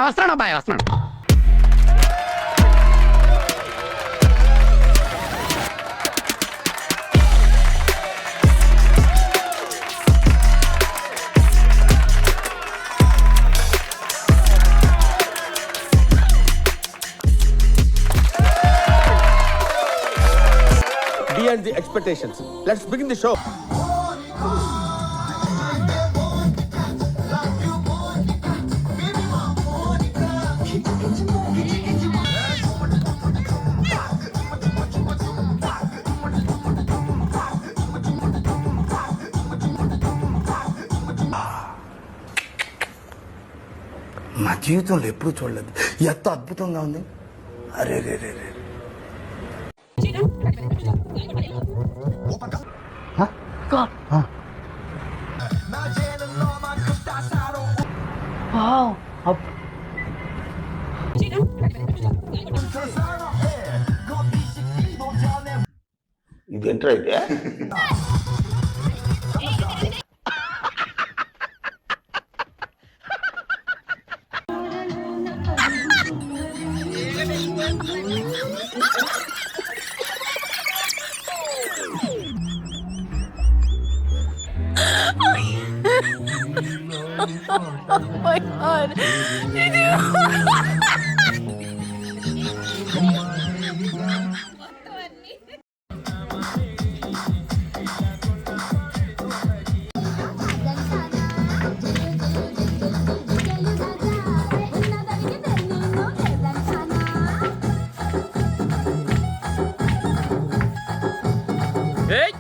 వస్తున్నాను అబ్బాయి, వస్తున్నాను. Beyond the expectations. Let's begin the show. నా జీవితంలో ఎప్పుడు చూడలేదు, ఎంత అద్భుతంగా ఉంది. అరే రే రే రే. ఇదేంట్రా అయితే? Oh my God. Hey!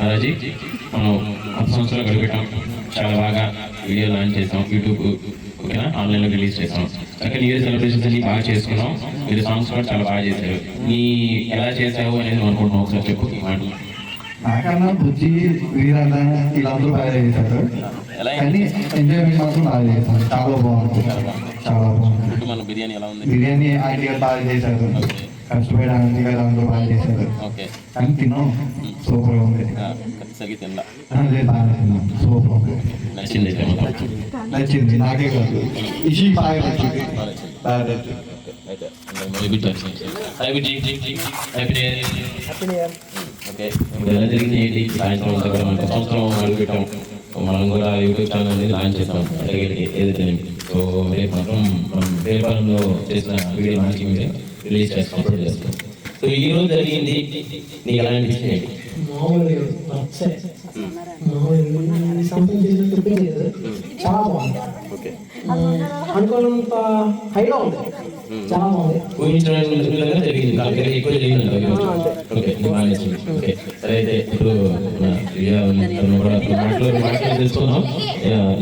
రాజీ మనం 10 సంవత్సరాలు గడిపెట్టాం. చాలా బాగా వీడియో లాంచ్ చేసాం, యూట్యూబ్ ఓకేనా, ఆన్లైన్లో రిలీజ్ చేసాం. చక్కగా న్యూ ఇయర్ సెలబ్రేషన్స్ అన్ని బాగా చేసుకున్నాం. మీరు సాంగ్స్ కూడా చాలా బాగా చేశారు. నీ ఎలా చేసావు అనేది అనుకుంటున్నాం, ఒకసారి చెప్పు ఈ మాటలు. నాకన్నా బుజ్జి వీరన్న వీళ్ళందరూ బాగా చేశారు, కానీ ఎంజాయ్మెంట్ మాత్రం బాగా చేశారు. చాలా బాగుంది, చాలా బాగుంది. మన బిర్యానీ ఎలా ఉంది? బిర్యానీ ఆంటీ గారు బాగా చేశారు, కష్టపడి ఆంటీ గారు అందరూ బాగా చేశారు. ఓకే, కానీ తిన్నాం, సూపర్గా ఉంది. సరిగ్గా తిన్నా అదే బాగా తిన్నాం, సూపర్ ఉంది. నచ్చింది అయితే మొత్తం. నచ్చింది, నాకే కాదు ఇషి బాగా నచ్చింది, బాగా నచ్చింది. అయితే హ్యాపీ న్యూ ఇయర్. ఓకే, ఇప్పుడు ఎలా జరిగింది ఏంటి? సాయంత్రం అంతా కూడా మనకు సంవత్సరం అడుగుపెట్టాం. మనం కూడా యూట్యూబ్ ఛానల్ అనేది లాంచ్ చేస్తాం ఏదైతే. సో రేపు మాత్రం మనం పేపర్లో చేసిన వీడియో మనకి రిలీజ్ చేస్తాం, అప్లోడ్ చేస్తాం. సో ఈ రోజు జరిగింది నీకు ఎలా అనిపించింది? చాలా బాగుంది. ఓకే, అనుకున్నంత హైగా ఉంది, చాలా బాగుంది. ఊహించిన విధంగా జరిగింది, కాకపోతే ఎక్కువ జరిగింది. ఓకే, నీకు బాగా నచ్చింది. ఓకే, సరే అయితే ఇప్పుడు మాట్లాడి తెలుసుకున్నాం.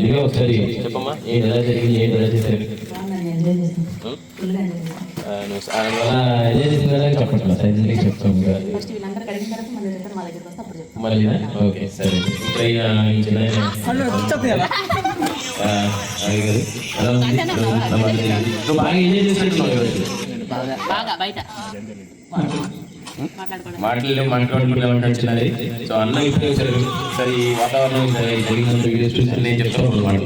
దివ్య ఒకసారి చెప్పమ్మా, ఏంటి ఎలా జరిగింది, ఏంటి ఎలా చేశారు? ఎంజాయ్ చేసిన కదా చెప్పట్లేదు, సైలెంట్గా చెప్తాం. మళ్ళీ ఓకే, సరే. ఇప్పుడైనా నువ్వు బాగా ఎంజాయ్ చేసినట్టున్నావు. మాట్లాడుకుంటూ ఉంటాయి. సో అన్న ఇప్పుడు సరే ఈ వాతావరణం జరిగినంత వీడియోస్ చూసి నేను చెప్తాను మాట.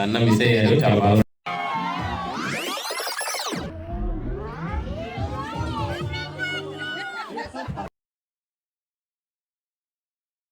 అన్న మిస్ అయ్యారు, చాలా బాగా.